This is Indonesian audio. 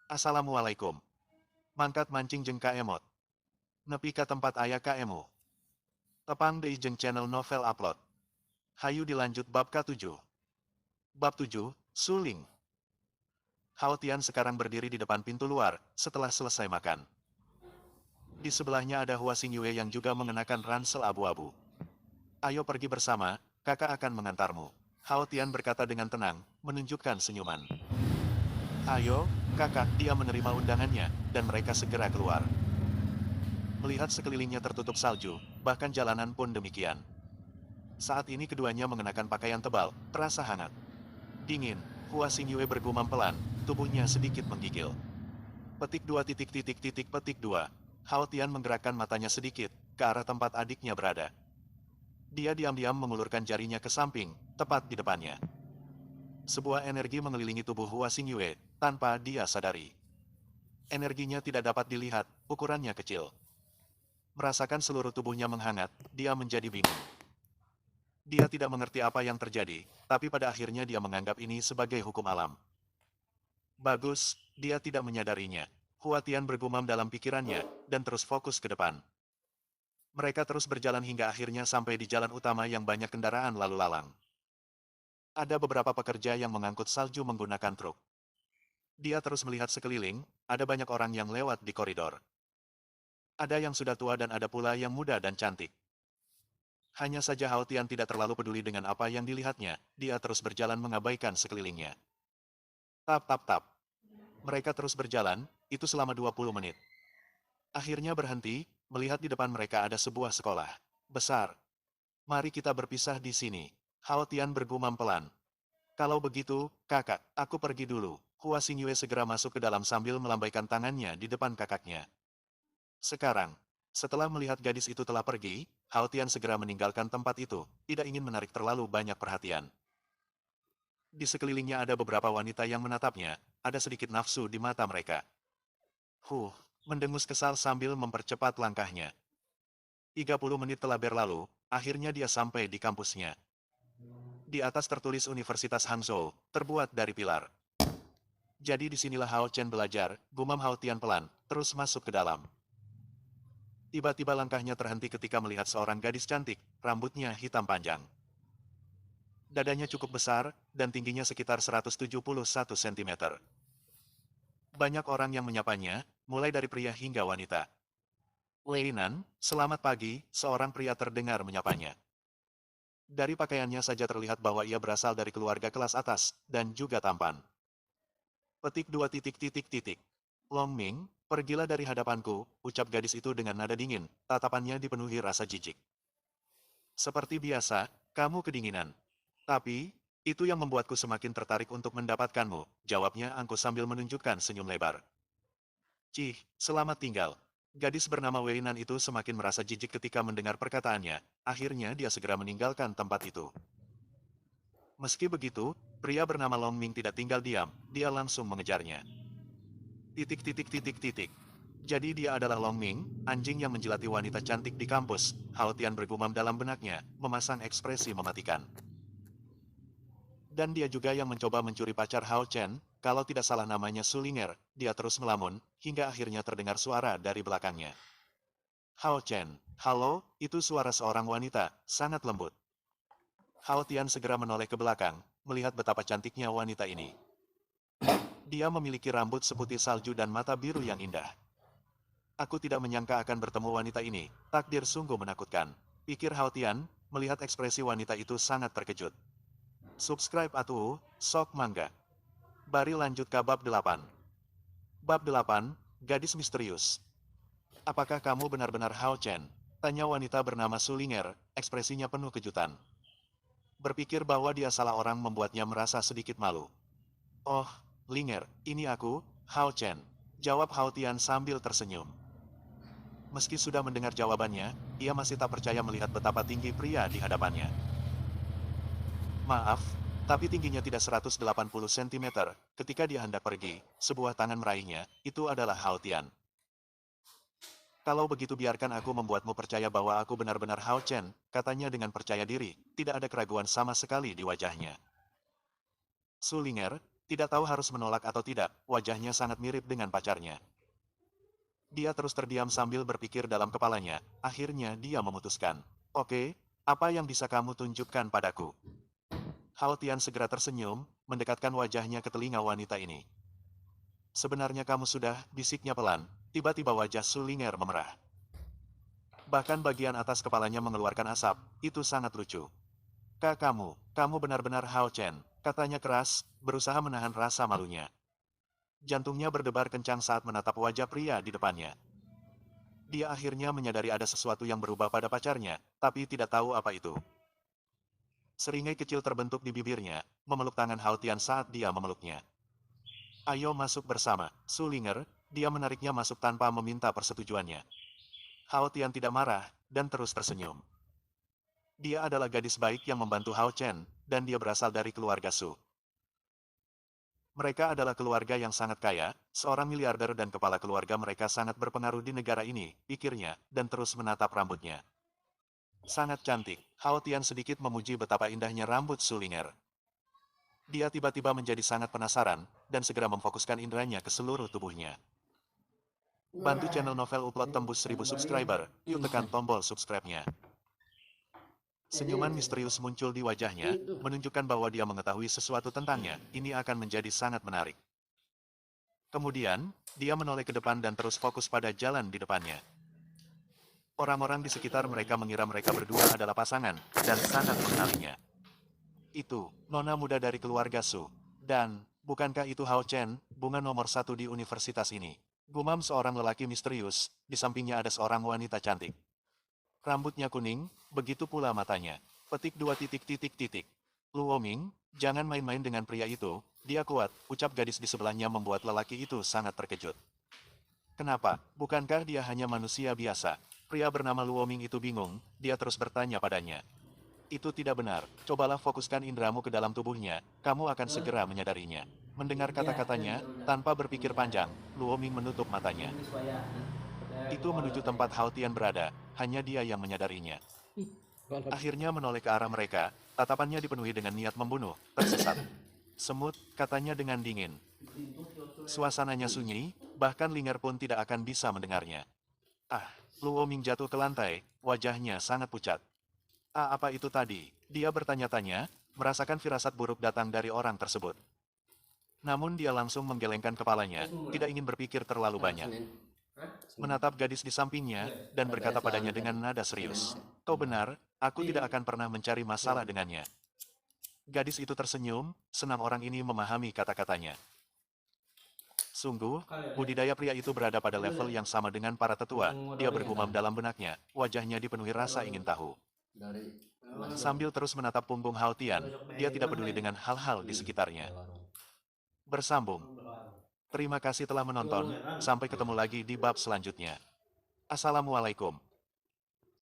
Assalamualaikum. Mangkat mancing jeng kaemot. Nepi ka tempat aya kaemu. Tepang deui jeng channel novel upload. Hayu dilanjut bab ka-7. Bab 7, Suling. Hao Tian sekarang berdiri di depan pintu luar, setelah selesai makan. Di sebelahnya ada Hua Xingyue yang juga mengenakan ransel abu-abu. Ayo pergi bersama, kakak akan mengantarmu. Hao Tian berkata dengan tenang, menunjukkan senyuman. Ayo, kakak, dia menerima undangannya, dan mereka segera keluar. Melihat sekelilingnya tertutup salju, bahkan jalanan pun demikian. Saat ini keduanya mengenakan pakaian tebal, terasa hangat. Dingin, Hua Xingyue bergumam pelan, tubuhnya sedikit menggigil. Petik 2. Hao Tian menggerakkan matanya sedikit, ke arah tempat adiknya berada. Dia diam-diam mengulurkan jarinya ke samping, tepat di depannya. Sebuah energi mengelilingi tubuh Hua Xingyue, tanpa dia sadari. Energinya tidak dapat dilihat, ukurannya kecil. Merasakan seluruh tubuhnya menghangat, dia menjadi bingung. Dia tidak mengerti apa yang terjadi, tapi pada akhirnya dia menganggap ini sebagai hukum alam. Bagus, dia tidak menyadarinya. Hua Tian bergumam dalam pikirannya, dan terus fokus ke depan. Mereka terus berjalan hingga akhirnya sampai di jalan utama yang banyak kendaraan lalu lalang. Ada beberapa pekerja yang mengangkut salju menggunakan truk. Dia terus melihat sekeliling, ada banyak orang yang lewat di koridor. Ada yang sudah tua dan ada pula yang muda dan cantik. Hanya saja Hao Tian tidak terlalu peduli dengan apa yang dilihatnya, dia terus berjalan mengabaikan sekelilingnya. Tap tap tap. Mereka terus berjalan, itu selama 20 menit. Akhirnya berhenti, melihat di depan mereka ada sebuah sekolah. Besar. Mari kita berpisah di sini. Hao Tian bergumam pelan. Kalau begitu, kakak, aku pergi dulu. Hua Xingyue segera masuk ke dalam sambil melambaikan tangannya di depan kakaknya. Sekarang, setelah melihat gadis itu telah pergi, Hao Tian segera meninggalkan tempat itu, tidak ingin menarik terlalu banyak perhatian. Di sekelilingnya ada beberapa wanita yang menatapnya, ada sedikit nafsu di mata mereka. Mendengus kesal sambil mempercepat langkahnya. 30 menit telah berlalu, akhirnya dia sampai di kampusnya. Di atas tertulis Universitas Hangzhou, terbuat dari pilar. Jadi disinilah Hao Chen belajar, gumam Hao Tian pelan, terus masuk ke dalam. Tiba-tiba langkahnya terhenti ketika melihat seorang gadis cantik, rambutnya hitam panjang. Dadanya cukup besar, dan tingginya sekitar 171 cm. Banyak orang yang menyapanya, mulai dari pria hingga wanita. Wei Nan, selamat pagi, seorang pria terdengar menyapanya. Dari pakaiannya saja terlihat bahwa ia berasal dari keluarga kelas atas, dan juga tampan. Petik 2. Long Ming, pergilah dari hadapanku, ucap gadis itu dengan nada dingin, tatapannya dipenuhi rasa jijik. Seperti biasa, kamu kedinginan. Tapi, itu yang membuatku semakin tertarik untuk mendapatkanmu, jawabnya angkuh sambil menunjukkan senyum lebar. Cih, selamat tinggal. Gadis bernama Wei Nan itu semakin merasa jijik ketika mendengar perkataannya, akhirnya dia segera meninggalkan tempat itu. Meski begitu, pria bernama Long Ming tidak tinggal diam, dia langsung mengejarnya. Jadi dia adalah Long Ming, anjing yang menjilati wanita cantik di kampus, Hao Tian bergumam dalam benaknya, memasang ekspresi mematikan. Dan dia juga yang mencoba mencuri pacar Hao Chen, kalau tidak salah namanya Sulinger, dia terus melamun, hingga akhirnya terdengar suara dari belakangnya. Hao Chen, halo, itu suara seorang wanita, sangat lembut. Hao Tian segera menoleh ke belakang, melihat betapa cantiknya wanita ini. Dia memiliki rambut seputih salju dan mata biru yang indah. Aku tidak menyangka akan bertemu wanita ini, takdir sungguh menakutkan. Pikir Hao Tian, melihat ekspresi wanita itu sangat terkejut. Subscribe atuh, sok mangga. Bari lanjut ke bab 8. Bab 8, Gadis Misterius. Apakah kamu benar-benar Hao Chen? Tanya wanita bernama Sulinger, ekspresinya penuh kejutan. Berpikir bahwa dia salah orang membuatnya merasa sedikit malu. Oh, Linger, ini aku, Hao Chen. Jawab Hao Tian sambil tersenyum. Meski sudah mendengar jawabannya, ia masih tak percaya melihat betapa tinggi pria di hadapannya. Maaf, tapi tingginya tidak 180 cm. Ketika dia hendak pergi, sebuah tangan meraihnya, itu adalah Hao Tian. Kalau begitu biarkan aku membuatmu percaya bahwa aku benar-benar Hao Chen, katanya dengan percaya diri, tidak ada keraguan sama sekali di wajahnya. Sulinger, Tidak tahu harus menolak atau tidak, wajahnya sangat mirip dengan pacarnya. Dia terus terdiam sambil berpikir dalam kepalanya, akhirnya dia memutuskan. Oke, apa yang bisa kamu tunjukkan padaku? Hao Tian segera tersenyum, mendekatkan wajahnya ke telinga wanita ini. Sebenarnya kamu sudah, bisiknya pelan, tiba-tiba wajah Su Ling'er memerah. Bahkan bagian atas kepalanya mengeluarkan asap, itu sangat lucu. Kamu benar-benar Hao Chen, katanya keras, berusaha menahan rasa malunya. Jantungnya berdebar kencang saat menatap wajah pria di depannya. Dia akhirnya menyadari ada sesuatu yang berubah pada pacarnya, tapi tidak tahu apa itu. Seringai kecil terbentuk di bibirnya, memeluk tangan Hao Tian saat dia memeluknya. Ayo masuk bersama, Su Ling'er, dia menariknya masuk tanpa meminta persetujuannya. Hao Tian tidak marah, dan terus tersenyum. Dia adalah gadis baik yang membantu Hao Chen, dan dia berasal dari keluarga Su. Mereka adalah keluarga yang sangat kaya, seorang miliarder dan kepala keluarga mereka sangat berpengaruh di negara ini, pikirnya, dan terus menatap rambutnya. Sangat cantik, Hao Tian sedikit memuji betapa indahnya rambut Su Ling'er. Dia tiba-tiba menjadi sangat penasaran, dan segera memfokuskan inderanya ke seluruh tubuhnya. Bantu channel Novel Upload tembus 1000 subscriber, yuk tekan tombol subscribe-nya. Senyuman misterius muncul di wajahnya, menunjukkan bahwa dia mengetahui sesuatu tentangnya, ini akan menjadi sangat menarik. Kemudian, dia menoleh ke depan dan terus fokus pada jalan di depannya. Orang-orang di sekitar mereka mengira mereka berdua adalah pasangan, dan sangat mengenalinya. Itu, nona muda dari keluarga Su. Dan, bukankah itu Hao Chen, bunga nomor 1 di universitas ini? Gumam seorang lelaki misterius, di sampingnya ada seorang wanita cantik. Rambutnya kuning, begitu pula matanya. Petik 2 titik titik titik. Luo Ming, jangan main-main dengan pria itu, dia kuat, ucap gadis di sebelahnya membuat lelaki itu sangat terkejut. Kenapa? Bukankah dia hanya manusia biasa? Pria bernama Luo Ming itu bingung, dia terus bertanya padanya. Itu tidak benar, cobalah fokuskan indramu ke dalam tubuhnya, kamu akan segera menyadarinya. Mendengar kata-katanya, tanpa berpikir panjang, Luo Ming menutup matanya. Itu menuju tempat Hao Tian berada, hanya dia yang menyadarinya. Akhirnya menoleh ke arah mereka, tatapannya dipenuhi dengan niat membunuh, tersesat. Semut, katanya dengan dingin. Suasananya sunyi, bahkan Ling'er pun tidak akan bisa mendengarnya. Ah, Luo Ming jatuh ke lantai, wajahnya sangat pucat. Ah, apa itu tadi? Dia bertanya-tanya, merasakan firasat buruk datang dari orang tersebut. Namun dia langsung menggelengkan kepalanya, tidak ingin berpikir terlalu banyak. Menatap gadis di sampingnya, dan berkata padanya dengan nada serius. Kau benar, aku tidak akan pernah mencari masalah dengannya. Gadis itu tersenyum, senang orang ini memahami kata-katanya. Sungguh, budidaya pria itu berada pada level yang sama dengan para tetua, dia bergumam dalam benaknya, wajahnya dipenuhi rasa ingin tahu. Sambil terus menatap punggung Hao Tian, dia tidak peduli dengan hal-hal di sekitarnya. Bersambung. Terima kasih telah menonton, sampai ketemu lagi di bab selanjutnya. Assalamualaikum.